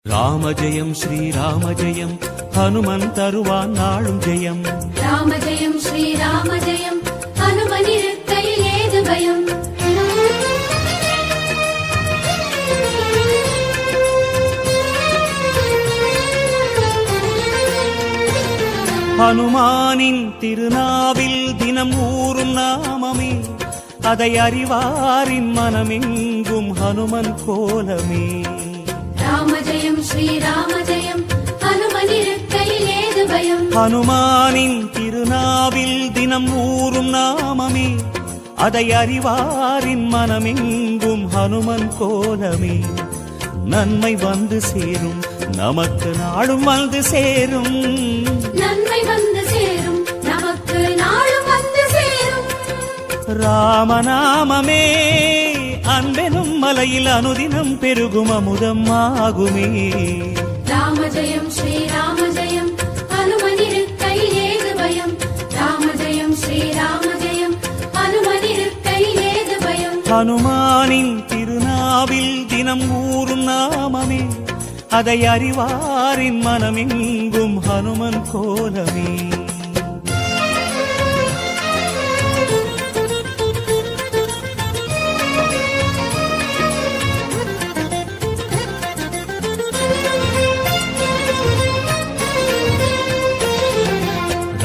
ராம ஜெயம் ஸ்ரீராம ஜெயம் ஹனுமன் தருவான் நாளும் ஜெயம். ராம ஜெயம் ஸ்ரீராம ஜெயம் ஹனுமன் இருக்கையில் ஏது பயம். ஹனுமானின் திருநாவில் தினம் ஊறும் நாமமே, அதை அறிவாரின் மனமெங்கும் ஹனுமன் கோலமே. ராம ஜெயம் ஸ்ரீராம ஜெயம் ஹனுமன் இருக்கையில் ஏது பயம். ஹனுமானின் திருநாவில் தினம் ஊறும் நாமமே, அதை அறிவாரின் மனமெங்கும் ஹனுமன் கோலமே. நன்மை வந்து சேரும், நமக்கு நாடும் வந்து சேரும். நன்மை வந்து சேரும், நமக்கு நாளும் வந்து சேரும். ராமநாமமே அன்பெனும் மலையில் அனுதினம் பெருகும் அமுதம் ஆகுமே. ராம ஜெயம் ஸ்ரீராம ஜெயம் ஹனுமன் இருக்கையில் ஏது பயம். ராம ஜெயம் ஸ்ரீராம ஜெயம் ஹனுமன் இருக்கையில் ஏது பயம். ஹனுமானின் திருநாவில் தினம் ஊறும் நாமமே, அதை அறிவாரின் மனமெங்கும் ஹனுமன் கோலமே.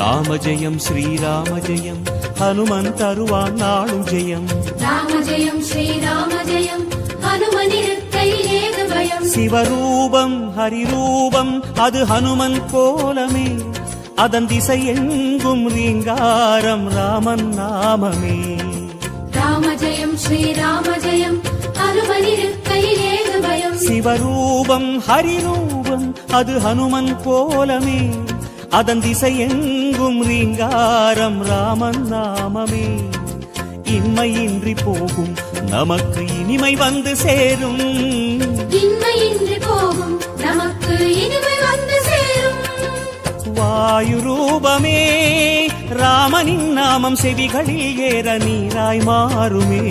ராம ஜெயம் ஸ்ரீராம ஜெயம் ஹனுமன் தருவான் நாளும் ஜெயம். ராம ஜெயம் ஸ்ரீராம ஜெயம் ஹனுமன் இருக்கையில் ஏது பயம். சிவரூபம் ஹரிரூபம் அது ஹனுமன் கோலமே, அதன் திசை எங்கும் ரீங்காரம் ராமன் நாமமே. ராம ஜெயம் ஸ்ரீராம ஜெயம் ஹனுமன் இருக்கையில் ஏது பயம். சிவரூபம் ஹரிரூபம் அது ஹனுமன் கோலமே, அதன் திசை எங்கும் ரீங்காரம் ராமன் நாமமே. இன்மையின்றி போகும், நமக்கு இனிமை வந்து சேரும். இன்மையின்றி போகும், நமக்கு இனிமை வந்து சேரும். வாயு ரூபமே ராமனின் நாமம் செவிகளில் ஏற நீராய் மாறுமே.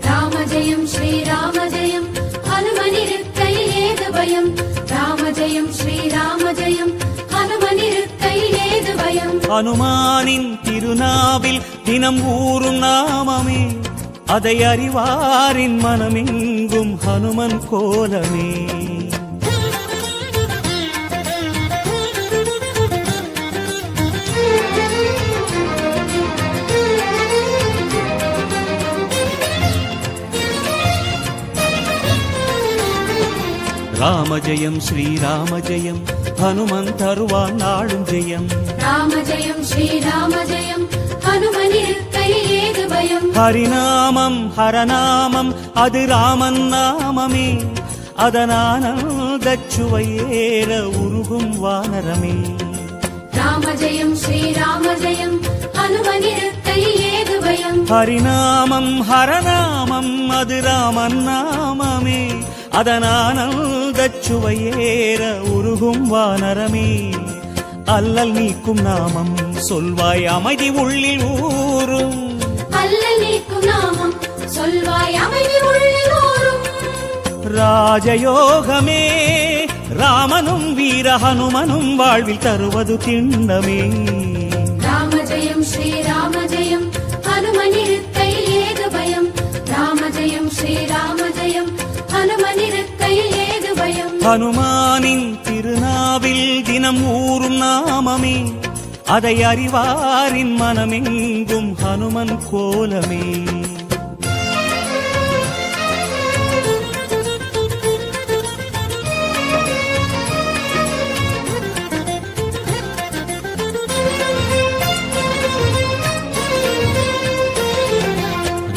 ராம ஜெயம் ஸ்ரீராம ஜெயம் ஹனுமன் இருக்கையில் ஏது பயம். ராம ஜெயம் ஸ்ரீராம ஜெயம் ஹனுமன் இருக்கையில் ஏது பயம். ஹனுமானின் திருநாவில் தினம் ஊறும் நாமமே, அதை அறிவாரின் மனமெங்கும் ஹனுமன் கோலமே. ராம ஜெயம் ஸ்ரீராம ஜெயம் ஹனுமன் தருவான் நாளும் ஜெயம். ராம ஜெயம் ஸ்ரீராம ஜெயம் ஹனுமன் இருக்கையில் ஏது பயம். ஹரிநாமம் ஹரநாமம் அது ராமன் நாமமே, அதனானந்தச் சுவையேற உருகும் வானரமே. ராம ஜெயம் ஸ்ரீராம ஜெயம் ஹனுமன் இருக்கையில் ஏது பயம். ஹரிநாமம் ஹரநாமம் அது ராமன் நாமமே, அதனானந்தச் சுவையேற உருகும் வானரமே. அல்லல் நீக்கும் நாமம் சொல்வாய் அமைதி உள்ளில் ஊரும். அல்லல் நீக்கும் நாமம் சொல்வாய் அமைதி உள்ளில் ஊரும். ராஜயோகமே ராமனும் வீர ஹனுமனும் வாழ்வில் தருவது திண்ணமே. ராம ஜெயம் ஸ்ரீராம ஜெயம் ஹனுமன் இருக்கையில் ஏது பயம். ராம ஜெயம் ஸ்ரீராம ஜெயம் ஹனுமன் இருக்கையில் ஏது பயம். ஹனுமானின் திருநாவில் தினம் ஊறும் நாமமே, அதை அறிவாரின் மனமெங்கும் ஹனுமன் கோலமே.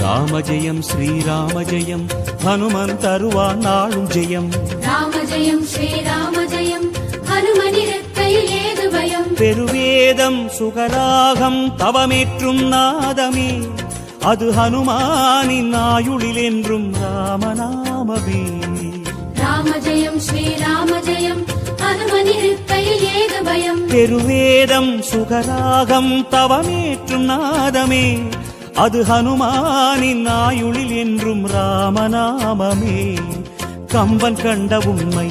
ராம ஜெயம் ஸ்ரீராம ஜெயம் ஹனுமன் தருவான் நாளும் ஜெயம். ராம ஜெயம் ஸ்ரீராம ஜெயம் ஹனுமன் இருக்கையில் ஏது பயம். பெருவேதம் சுகராகம் தவமேற்றும் நாதமே, அது ஹனுமானின் ஆயுளில் என்றும் ராமநாமமே. ராம ஜெயம் ஸ்ரீராம ஜெயம் ஹனுமன் இருக்கையில் ஏது பயம். பெருவேதம் சுகராகம் தவமேற்றும் நாதமே, அது ஹனுமானின் ஆயுளில் என்றும் ராமநாமமே. கம்பன் கண்ட உண்மை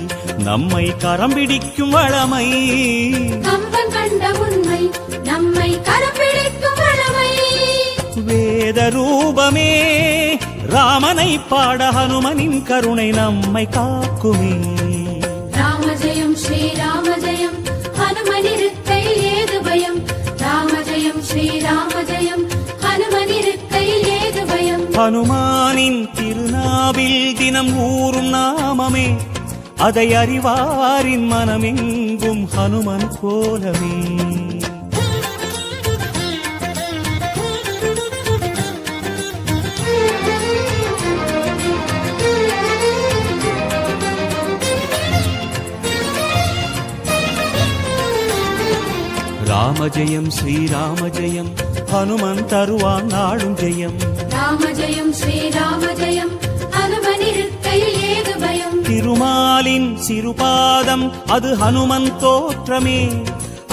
நம்மை கரம் பிடிக்கும் வளமை. கம்பன் கண்ட உண்மை நம்மை கரம் பிடிக்கும் வளமை. வேத ரூபமே ராமனை பாட ஹனுமனின் கருணை நம்மை காக்குமே. ராம ஜெயம் ஸ்ரீராம ஜெயம் ஹனுமனிருக்கையில் ஏது பயம். ராம ஜெயம் ஸ்ரீராம ஜெயம் ஹனுமனிருக்கையில் ஏது பயம். ஹனுமானின் திருநாவில் தினம் ஊறும் நாமமே, அதை அறிவாரின் மனமெங்கும் ஹனுமன் கோலமே. ராம ஜெயம் ஸ்ரீராம ஜெயம் ஹனுமன் தருவான் நாளும் ஜெயம். ராம ஜெயம் ஸ்ரீராம ஜெயம் ஹனுமனிருக்கையில் ஏது பயம். திருமாலின் சிறுபாதம் அது ஹனுமன் தோற்றமே,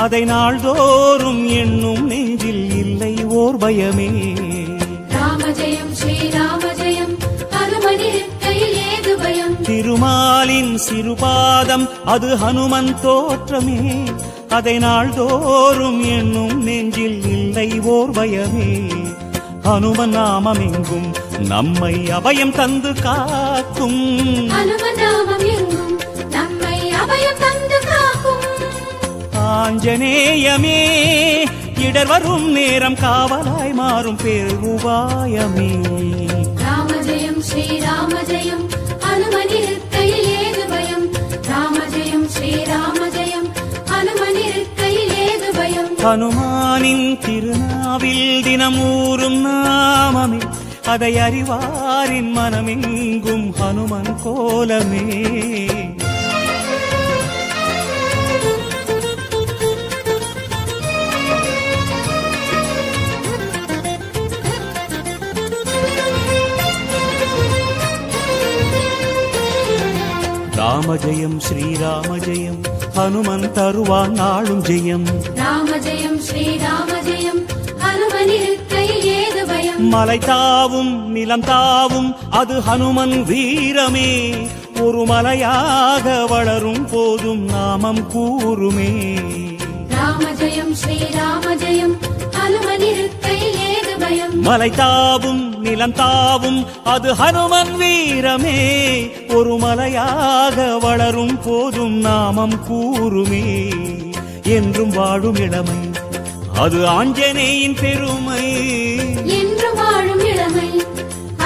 அதை நாள்தோறும் எண்ணும் நெஞ்சில் இல்லை ஓர் பயமே. ராம ஜெயம் ஸ்ரீராம ஜெயம் ஹனுமனிருக்கையில் ஏது பயம். திருமாலின் சிறுபாதம் அது ஹனுமன் தோற்றமே, அதை நாள்தோறும் எண்ணும் நெஞ்சில் இல்லை ஓர் பயமே. ஹனுமன் நாமம் எங்கும் நம்மை அபயம் தந்து காக்கும். ஹனுமன் நாமம் எங்கும் நம்மை அபயம் தந்து காக்கும். ஆஞ்சநேயமே இடர் வரும் நேரம் காவலாய் மாறும் பேருபாயமே. ராம ஜெயம் ஸ்ரீராம ஜெயம் ஹனுமனிருக்கையில் ஏது பயம். ராம ஜெயம் ஸ்ரீராம ஜெயம் ஹனுமனிருக்கையில் ஏது பயம். ஹனுமானின் திருநாவில் தினமூறும் நாமமே, அதை அறிவாரின் மனமெங்கும் ஹனுமன் கோலமே. ராம ஜெயம் ஸ்ரீராம ஜெயம் ஹனுமன் தருவான் நாளும் ஜெயம். ராம ஜெயம் ஸ்ரீராம ஜெயம் ஹனுமனிருக்கையில் ஏது பயம். மலை தாவும் நிலம் தாவும் அது ஹனுமன் வீரமே, ஒரு மலையாக வளரும் போதும் நாமம் கூறுமே. ராம ஜெயம் ஸ்ரீராம ஜெயம் ஹனுமனிருக்கையில் ஏது பயம். மலை தாவும் நிலம் தாவும் அது ஹனுமன் வீரமே, ஒரு மலையாக வளரும் போதும் நாமம் கூறுமே. என்றும் வாழும் இளமை அது ஆஞ்சநேயின் பெருமை. என்று வாழும் இளமை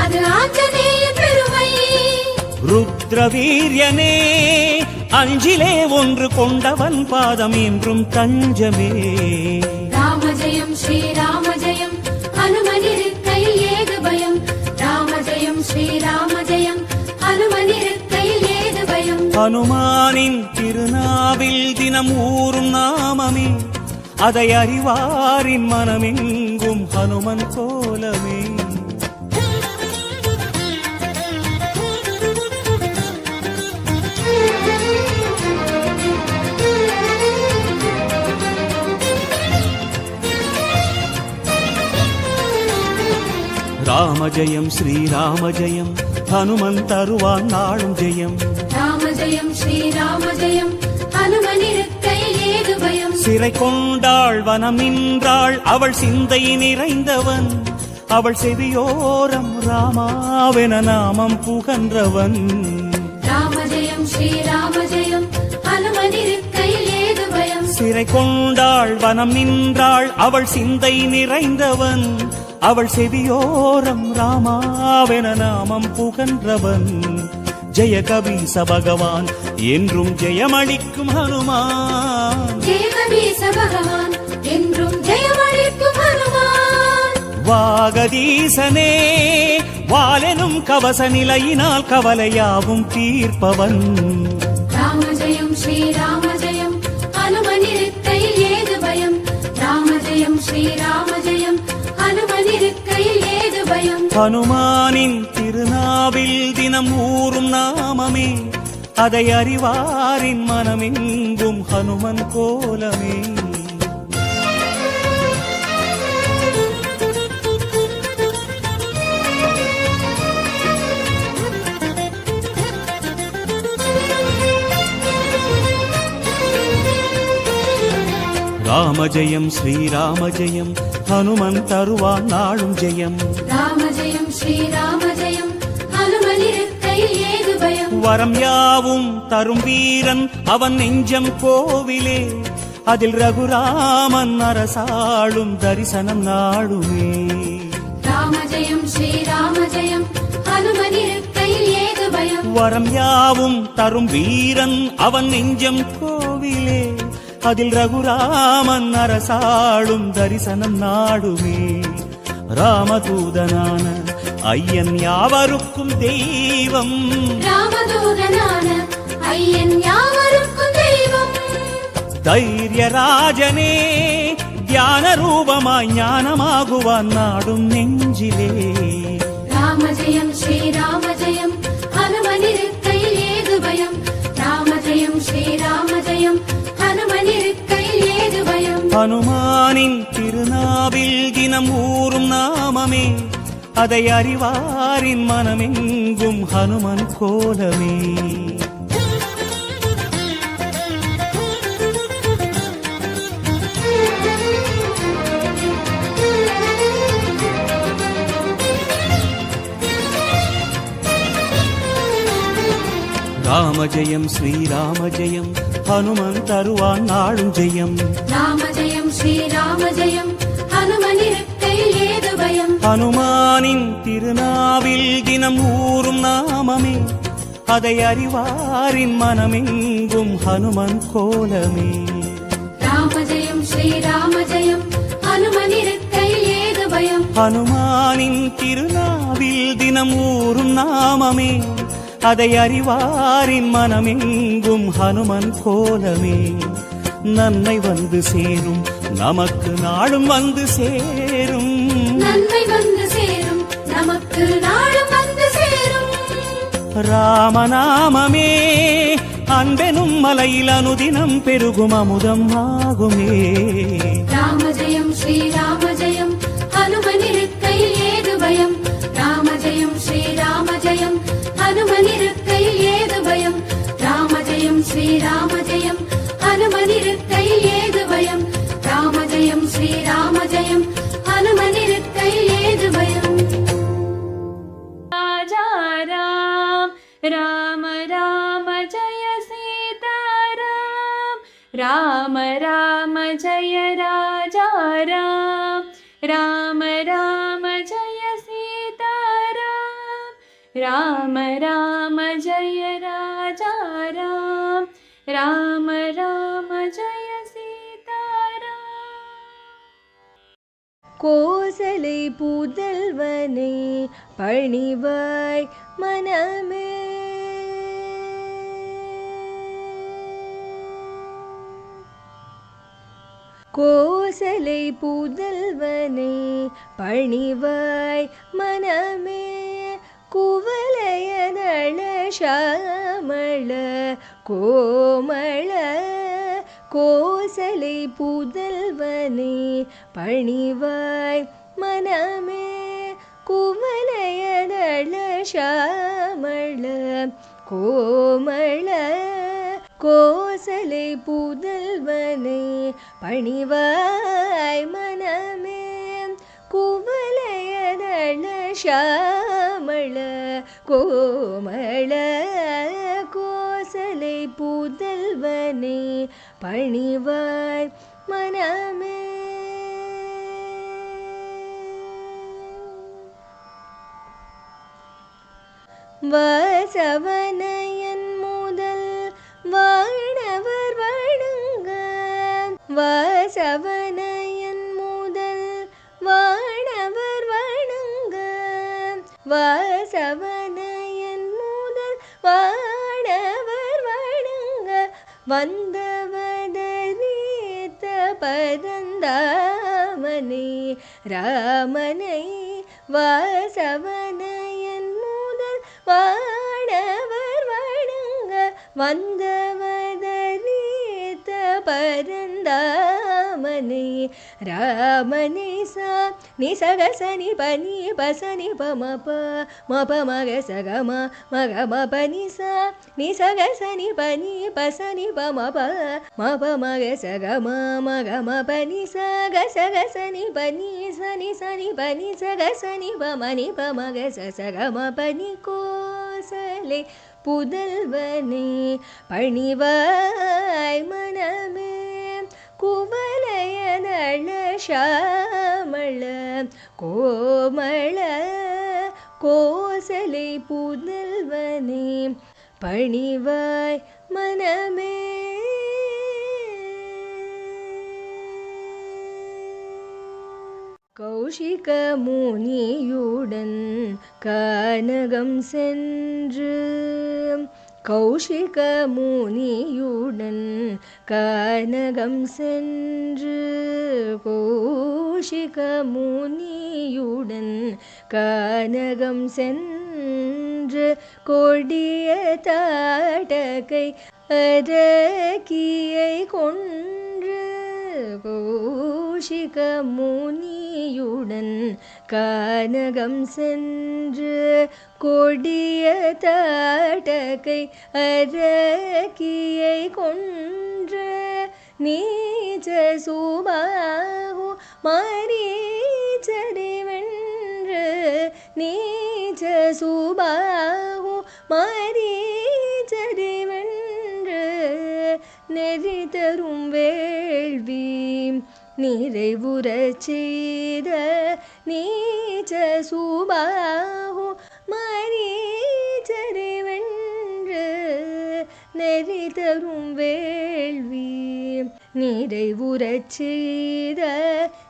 அது ஆஞ்சநேயின் பெருமை. ருத்ரவீரியனே அஞ்சிலே ஒன்று கொண்டவன் பாதம் என்றும் தஞ்சமே. ராம ஜெயம் ஸ்ரீராம ஜெயம் ஹனுமனிருக்கையில் ஏது பயம். ராம ஜெயம் ஸ்ரீராம ஜெயம் ஹனுமனிருக்கையில் ஏது பயம். ஹனுமானின் திருநாவில் தினம் ஊறும் நாமமே, அதை அறிவாரின் மனமெங்கும் ஹனுமன் கோலமே. ராம ஜெயம் ஸ்ரீராம ஜெயம் ஹனுமன் தருவான் நாளும் ஜெயம். ராம ஜெயம் ஸ்ரீராம ஜெயம் ஹனுமனிருக்கையில் ஏது பயம். சிறை கொண்டாள் வனம் நின்றாள் அவள் சிந்தை நிறைந்தவன், அவள் செவியோரம் ராமாவென நாமம் புகன்றவன். ராம ஜெயம் ஸ்ரீராம ஜெயம் ஹனுமனிருக்கையில் ஏது பயம். சிறை கொண்டாள் வனம் நின்றாள் அவள் சிந்தை நிறைந்தவன், அவள் செவியோரம் ராமாவென நாமம் புகன்றவன். ஜெய கபீச பகவான் என்றும் ஜெயமளிக்கும் ஹனுமான். ஜெய கபீச பகவான் என்றும் ஜெயமளிக்கும் ஹனுமான். வாகதீசனே வாலெனும் கவச நிலையினால் கவலையாவும் தீர்ப்பவன். ராம ஜெயம் ஸ்ரீராம ஜெயம் ஹனுமனிருக்கையில் ஏது பயம். ராம ஜெயம் ஸ்ரீராம ஜெயம் ஹனுமனிருக்கையில் ஏது பயம். ஹனுமானின் திருநாவில் தினம் ஊறும் நாமமே, அதை அறிவாரின் மனமெங்கும் ஹனுமன் கோலமே. ராம ஜெயம் ஸ்ரீராம ஜெயம் ஹனுமன் தருவான் நாளும் ஜெயம். ராம ஜெயம் ஸ்ரீராம ஜெயம் ஹனுமன் இருக்கையில் ஏது பயம். வரம் யாவும் தரும் வீரன் அவன் நெஞ்சம் கோவிலே, அதில் ரகுராமன் அரசாளும் தரிசனம் நாடுமே. ராம ஜெயம் ஸ்ரீராம ஜெயம் ஹனுமன் இருக்கையில் ஏது பயம். வரம் யாவும் தரும் வீரன் அவன் நெஞ்சம் கோவிலே, அதில் ரகுராமன் அரசாளும் தரிசனம் நாடுமே. ராமதூதனான ஐயன் யாவருக்கும் தெய்வம், ராமதூதனான ஐயன் யாவருக்கும் தெய்வம். தைரியராஜனே தியான ரூபமாய் ஞானமாகுவான் நாடும் நெஞ்சிலே. ராம ஜெயம் ஸ்ரீராம ஜெயம் ஹனுமன் இருக்கையில் ஏது பயம். ராம ஜெயம் ஸ்ரீராம ஜெயம் ஹனுமன் இருக்கையில் ஏது பயம். ஹனுமானின் திருநாவில் தினம் ஊறும் நாமமே, அதை அறிவாரின் மனமெங்கும் ஹனுமன் கோலமே. ராம ஜெயம் ஸ்ரீராம ஜெயம் ஹனுமன் தருவான் நாளும் ஜெயம். ராம ஜெயம் ஸ்ரீராம ஜெயம் ஹனுமன் இருக்கையில் ஏது பயம். ஹனுமானின் திருநாவில் தினம் ஊறும் நாமமே, அதை அறிவாரின் மனமெங்கும் ஹனுமன் கோலமே. ராம ஜெயம் ஸ்ரீராம ஜெயம் ஹனுமன் இருக்கையில் ஏது பயம். ஹனுமானின் திருநாவில் தினம் ஊறும் நாமமே, அதை அறிவாரின் மனமெங்கும் ஹனுமன் கோலமே. நன்மை வந்து சேரும் நமக்கு நாளும் வந்து சேரும், நன்மை வந்து சேரும் நமக்கு நாளும் வந்து சேரும். ராமநாமமே அன்பெனும் மலையில் அனுதினம் பெருகும் அமுதம் ஆகுமே. ராம ஜெயம் ஸ்ரீராம ஜெயம் ஹனுமன் இருக்கையில் ஏது பயம். ராம ஜெயம் ஸ்ரீராம ஜெயம் ஹனுமன் இருக்கையில் ஏது பயம். ராம ஜெயம் ஸ்ரீராம ஜெயம் ஹனுமன் இருக்கையில் ஏது பயம். ராம ஜெயம் ஸ்ரீராம ஜெயம் ஹனுமன் இருக்கையில் ஏது பயம். राजा राम राम राम जय सीताराम. राम राम जय राजा राम. राम राम जय सीताराम. राम राम जय राजा राम. राम राम जय सीताराम. கோசலை புதல்வனை பணிவாய் மனமே. கோசலை புதல்வனை பணிவாய் மனமே. குவலயதள ஷாமள கோமள. கோசலை புதல்வனை பணிவாய் மனமே. குவலயதள ஷாமள கோமள. கோசலை புதல்வனை பணிவாய் மனமே. குவலயதள ஷாமள கோமள. கோசலை புதல்வனை பணிவாய் மனமே. வாசவனையன் முதல் வானவர் வணங்க. வாசவனையன் முதல் வானவர் வணங்க. வாசவனையன் முதல் வானவர் வணங்க. வந்தவதரீத்த பரந்தாமனை ராமனை. வாசவனையன் முதல் வானவர் வணங்க. வந்தவதரீத்த பரந்தாமனை ராமனை ராமனை சா நி சக சனி பனி பசனி பமப மப மக சகம மக மபனி சா நி சக சனி பனி பசனி பமப மப மக சகம மக மபனி சக சக சனி பனி சனி சனி பனி சக சனி பமனி பமக சகம பனி கோசலை புதல்வனே பணிவாய் மனமே குவலயதள ஷாமள கோமள கோசலை புதல்வனே பணிவாய் மனமே கௌஷிக முனியுடன் கானகம் சென்று கௌஷிக முனியுடன் கானகம் சென்று கௌஷிக முனியுடன் கானகம் சென்று கொடிய தாடகை அரக்கியை கொன்று கௌஷிக முனியுடன் கானகம் சென்று கொடிய தாடகை அரக்கியை கொன்று நீச்ச சுபாகு மரீச்சரை வென்று நீச்ச சுபாகு மரீச்சரை வென்று நெறி தரும் வேள்வி நிறைவுறச் செய்த நீச்ச சுபாகு மரீச்சரை வென்று நெறி தரும் வேள்வி நிறைவுறச் செய்த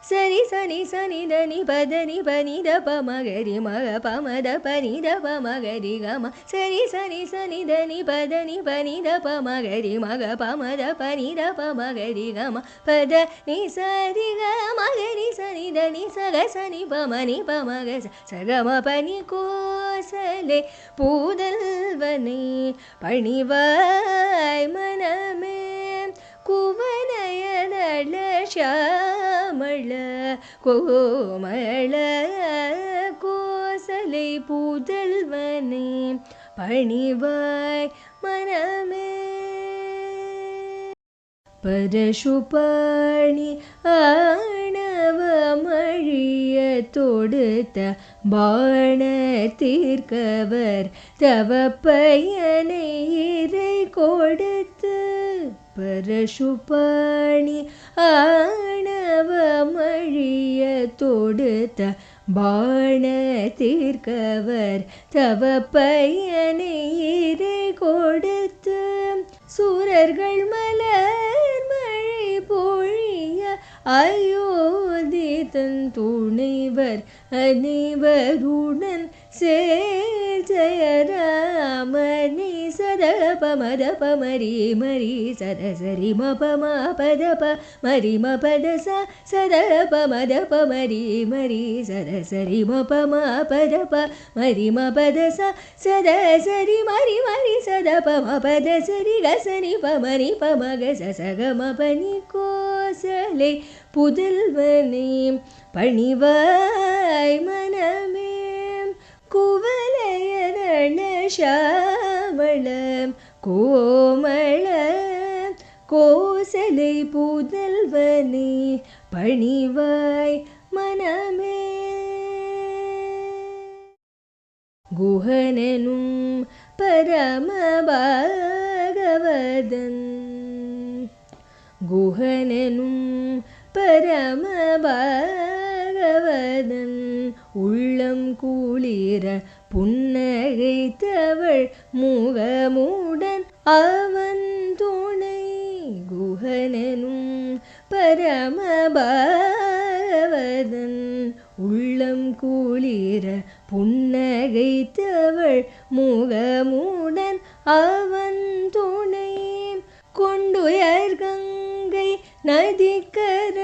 சரி சனி சனி தனி பதனி பனித பமகரி மக பமத பனித பமகரி கம சரி சனி சனி தனி பதனி பனித பமகரி மக பமத பனித பமகரி கம பத நி சரி கமகரி சனி தனி சக சனி பமனி பமக சகம பனி கோசலே பூதல்வனே பணிவாய் மனமே குவலயதள ஷாமள கோமள கோசலை புதல்வனே பணிவாய் மனமே பரசுபாணி ஆணவமழிய தொடுத்த பாண தீர்க்கவர் தவ பயனை இறை கொடுத்து பரசுபாணி ஆணவமழிய தொடுத்த பாண தீர்க்கவர் தவ பயனை இறை கொடுத்து சூரர்கள் மலர் மழை பொழிய அயோத்தி தன் துணைவர் அனைவருடன் சேர் ஜெயராமனி சத பமத பமரி மரி சத சரி மப மபத ப மரி மபத சத பமத பமரி மரி சத சரி மப மபத ப மரி மபத சத சரி மரி மரி சத ப மபத சரி கசனி பமரி பமக சக மபனி கோசலை புதல்வனே பணிவாய் மனமே குவலயதள ஷாமள கோமள கோசலை புதல்வனே பணிவாய் மனமே குஹனனும் பரமபாகவதன் குஹனனும் பரமபாகவதன் உள்ளம் குளிர புன்னகைத்தவள் முகமுடன் அவன் துணை குஹனனும் பரமபாகவதன் உள்ளம் குளிர புன்னகைத்தவள் முகமுடன் அவன் துணை கொண்டுயர் கங்கை நதிக்கரையில்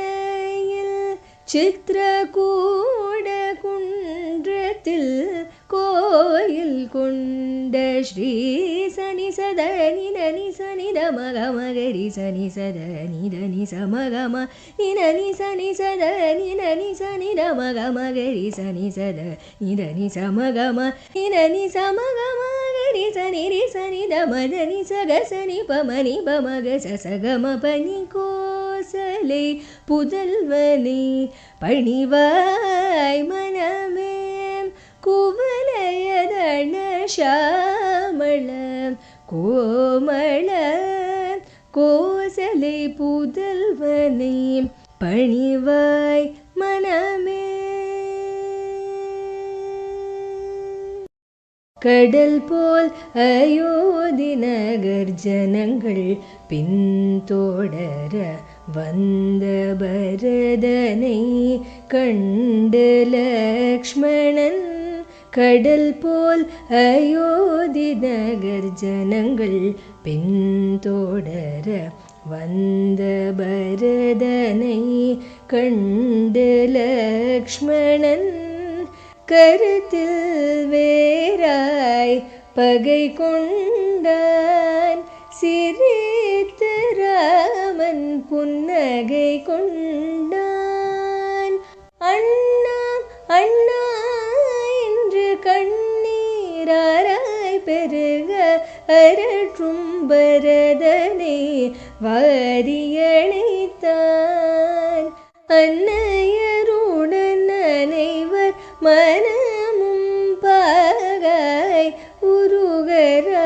சித்திரகூட குன்றத்தில் கோயில் கொண்ட ஸ்ரீ சனி சத நிதனி சனித மகமகரி சனி சத நிதனி சமகம நிதனி சனி சத நிதனி சனித மகமகரி சனி சத நிதனி சமகம நிதனி சமகமகரி சனி ரி சனித மதனி சக சனி பமனி பமக சசகம பனி கோசலை புதல்வனே பணிவாய் மனமே குவலயதன ஷாமள கோமள கோசலை புதல்வனை பணிவாய் மனமே. கடல் போல் அயோத்தி நகர் ஜனங்கள் பின்தொடர வந்த பரதனை கண்டு லக்ஷ்மணன் கடல் போல் அயோத்தி நகர் ஜனங்கள் பின்தொடர வந்த பரதனை கண்டு லக்ஷ்மணன் கருத்தில் வேறாய் பகை கொண்டான் சிரித்து ராமன் புன்னகை கொண்டான். அண்ணா அண்ணா என்று கண்ணீராராய் பெருக அரற்றும் பரதனை வாரியணைத்தான். அன்னையருடன் அனைவர் மனமும் பாகாய் உருகராமனடி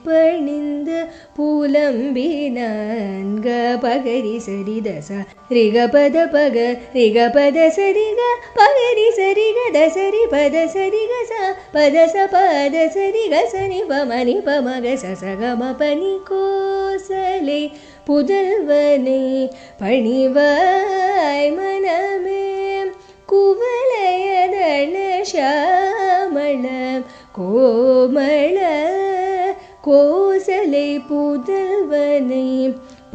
பணிந்து புலம்பினான். க பகரி சரிதச ரிக பத பக ரிக பத சரிக பகரி சரிக தசரி பத சரிக ச பத ச பத சரிக சனி பமனி பமக சசகம பனி கோசலை புதல்வனை பணிவாய் மனமே குவலயதன ஷாமள கோமள கோசலை புதல்வனை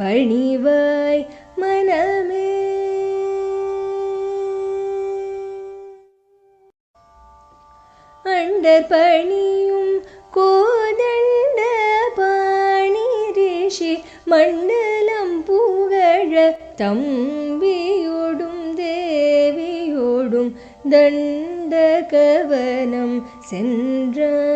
பணிவாய் மனமே. அண்டர் பணியும் கோதண்ட பாணி ரிஷி மண்டலம் புகழ தம்பியோடும் தேவியோடும் தண்ட கவனம் சென்றான்.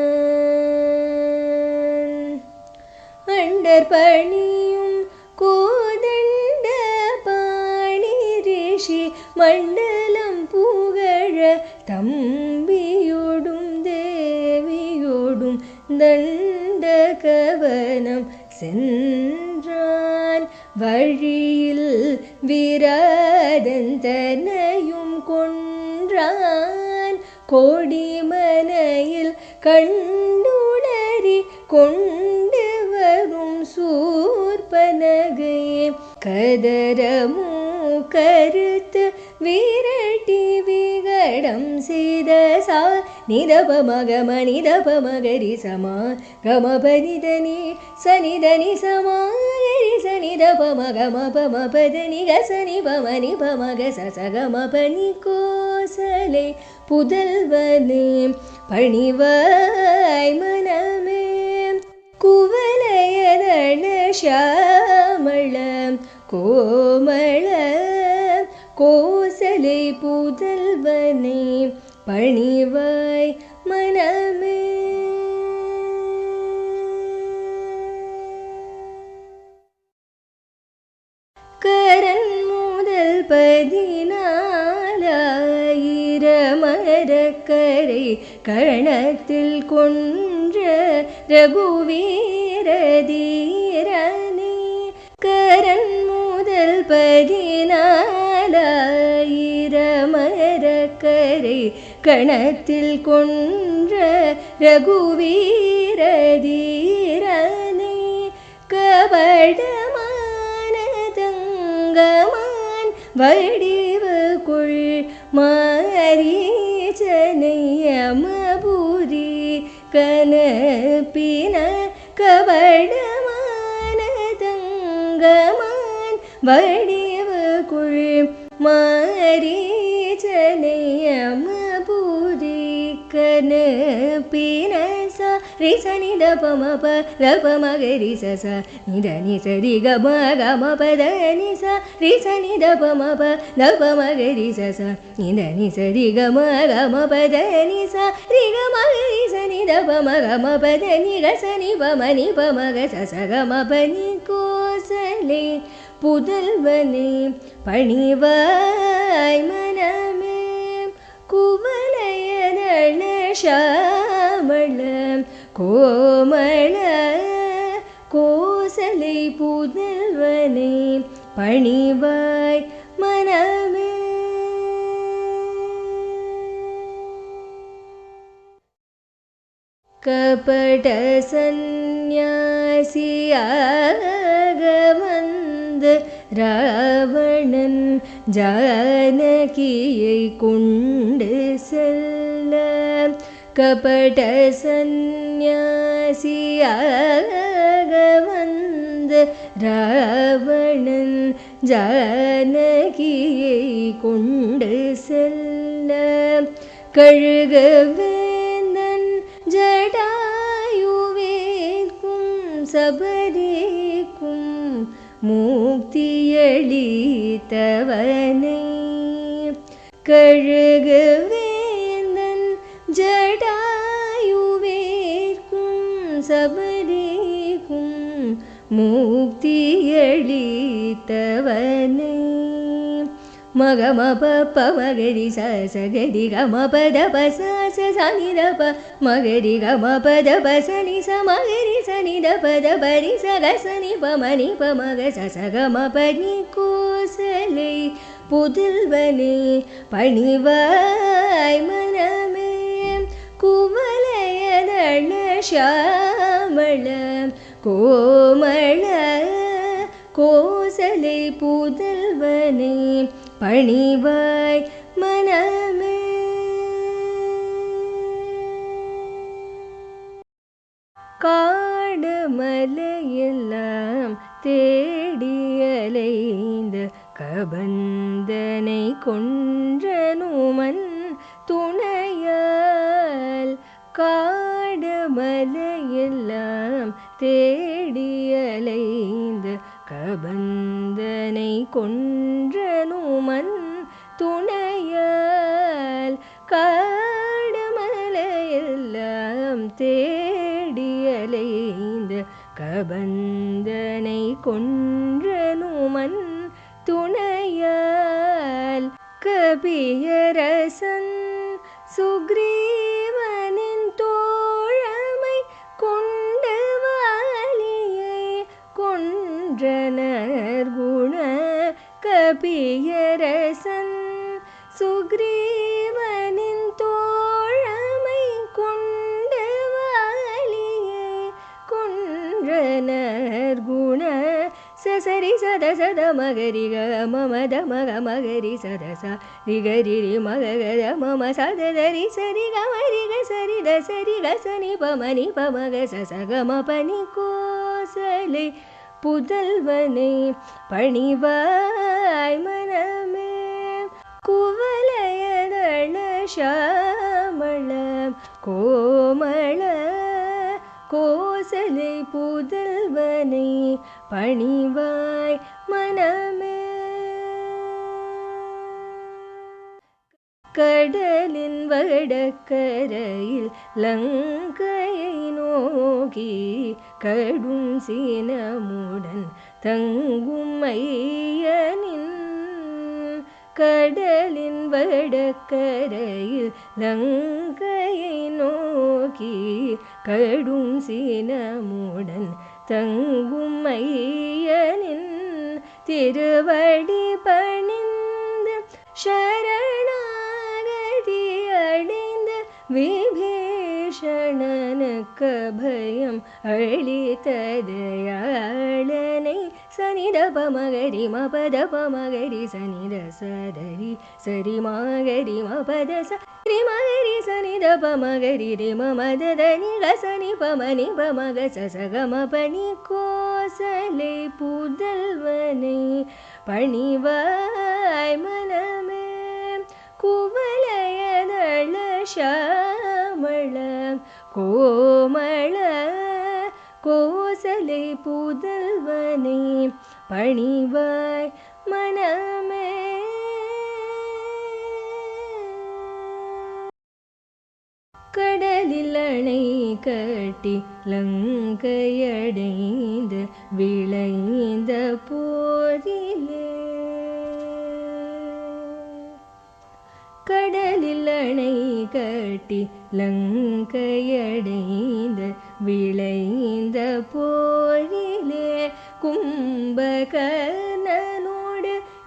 அண்டர் பணியும் கோதண்ட பாணி ரிஷி மண்டலம் புகழ தம்பியோடும் தேவியோடும் தண்ட கவனம் சென்றான். வழியில் விராதந்தனையும் கொன்றான். கோடிமனையில் கண்டுணரி கொண்டு வரும் சூர்பனகையே கதரமு கருத்து விரட்டி விகடம் சிதசா நிதபமகம நிதபமகரி சமா கமபனிதனி சனிதனி சமாகரி சனிதபமகம பமபதனி கசனி பமனி பமக சசகம பனி கோசலை புதல்வனே பணிவாய் மனமே குவலயதன ஷாமள கோமள கோசலை புதல்வனை பணிவாய் மனமே. கரன் முதல் 14,000 கணத்தில் கொன்ற ரகுவீரதீரனே கரன் முதல் 14,000 கணத்தில் கொன்ற ரகுவீரதீரனே கபடமான தங்கமான் வடிவுக்குள் மாரீச்சனையமபுரி கனப்பின கபடமான தங்கமான் வடிவுக்குள் மாரீச்சனையமபுரி கனப்பின பினச ரிசனி தபமப தபமகரிச நிதனி சரி கம கம பத நிச ரிசனி தபமப தபமகரிச நிதனி சரி கம கம பத நிச ரிகமகரிசனி தபம கம பத நிகசனி பமனி பமக சசகம பனி கோசலே புதல்வனே பணிவாய் மனமே குவலயதள ஷாமள கோமள கோசலை புதல்வனே பணிவாய் மனமே. கபட சந்நியாசியாக வந்து ராவணன் ஜானகியை கொண்டு செல்ல கபட சந்நியாசியாக வந்து ராவணன் ஜானகியை கொண்டு செல்ல கழுகவேந்தன் ஜடாயுவேற்கும் சபரிக்கும் முக்தியளித்தவனை கழுகவேந்தன் ஜடாயுவேற்கும் சபரிக்கும் முக்தியளித்தவனை மகமப பமகரி சகரி கம பத பச சனிதப மகரி கம பத பசனி சமகரி சனித பத பரி சகசனி பமணி பமக சசகம பனி கோசலை புதல்வனே பணிவாய் மனமே குவலயதள ஷாமள கோமள கோசலை புதல்வனே பணிவாய் மனமே. காடு மலையெல்லாம் தேடியலைந்த கபந்தனை கொன்றனுமன் துணையால் காடு மலையெல்லாம் தேடியலைந்த கபந்தனை கொன்றனுமன் துணையால் காடு மலையெல்லாம் தேடியலைந்த கபந்தனை கொன்றனுமன் துணையால் கபியரசன் சுக்ரீவனின் தோழமை கொண்டு வாலியை கொன்றனர் குண கபியரசன் சுக்ரீவனின் தோழமை கொண்டு வாலியை கொன்றனர் குண சசரி சத சத மகரி க மமத மக மகரி சத ச ரிகரி ரி மகத மம சதரி சரி கமரி க சரி த சரி க சனி பமணி பமக சசகம பனி கோசலை புதல்வனை பணிவாய் மனமே குவலயதள ஷாமள கோமள கோசலை புதல்வனை பணிவாய் மனமே. கடலின் வடக்கரையில் லங்கையை நோக்கி கடும் சீனமுடன் தங்கும் ஐயனின் கடலின் வடக்கரையில் லங்கையை நோக்கி கடும் சீனமுடன் தங்கும் ஐயனின் திருவடி பணிந்து சரணாகதி அடைந்த விபீஷணனுக்கு பயம் அளித்ததயாளனை சனித பமகரி மபத பமகரி சனித சதரி சரி மகரி மபத சரி மகரி சனித பமகரி ரி மமதனி கசனி பமனி பமக சசகம பனி கோசலை புதல்வனை பணிவாய் மனமே குவலயதள ஷாமள கோமள கோசலை புதல்வனை பணிவாய் மனமே. கடலில் அணை கட்டி லங்கையடைந்து விளைந்த போரிலே, கடலில் அணை கட்டி லங்கையடைந்து விளைந்த போரிலே, கும்பகர்ணனோடு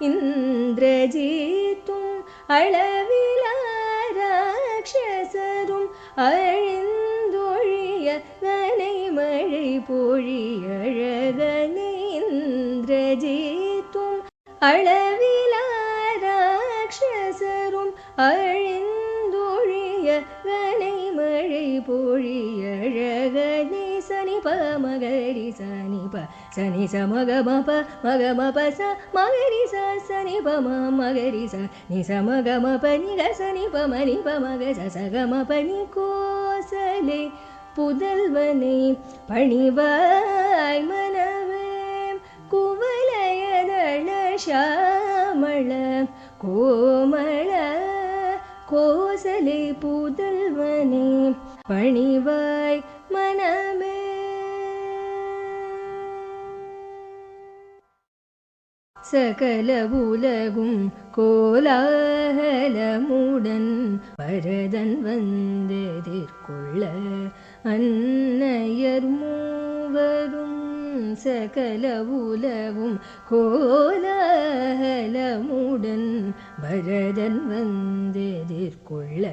இந்திரஜித்தும் அளவிலா ராட்சசரும் அழிந்தொழிய கனை மழை பொழியழகனே. இந்திரஜித்தும் அளவிலா ராட்சசரும் அழிந்தொழிய கனை மழை பொழியழகனே. சனி ப மகரி சனி ப சனி ச மக மப ச மகரி ச சனி ப ம மகரி ச நி ச மக மப நி க சனி ப மணி ப மக ச ச க மப நி. கோசலை புதல்வனை பணிவாய் மனவே, குவலயதள ஷாமள கோமள கோசலை புதல்வனை பணிவாய் மனமே. சகல உலகும் கோலாகலமுடன் பரதன் வந்தெதிர்கொள்ள, அன்னையர் மூவரும் சகல உலகும் கோலாகலமுடன் பரதன் வந்தெதிர்கொள்ள,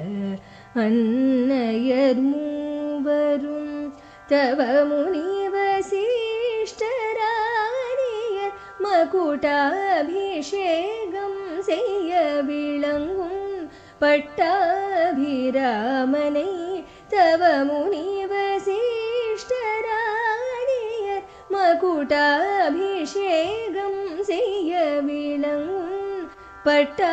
அன்னையர் மூவரும் தவ முனிவசிஷ்டராணியர் மகுடாபிஷேகம் செய்ய விளங்கும் பட்டாபிராமனை, தவ முனிவசிஷ்டராணியர் மகுடாபிஷேகம் செய்ய விளங்கும் பட்டாபிராமனை.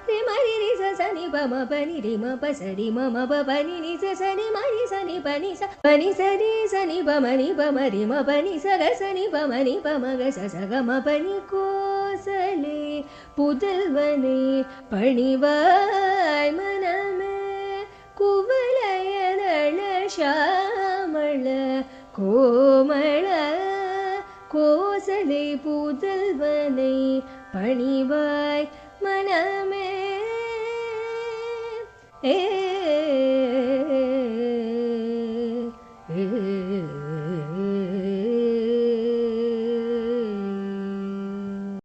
ரிமரி ச சனி ப ம பனி ரி ம ப சரி ம ம ப பனி நி ச சனி மரி சனி பனி ச பனி சரி சனி ப மணி ப மரி ம பனி ச க சனி ப மணி ப ம க ச ச க ம பனி. கோசலை புதல்வனை பணிவாய் மனமே, குவலயதள ஷாமள கோமள கோசலை புதல்வனை பணிவாய் மனமே.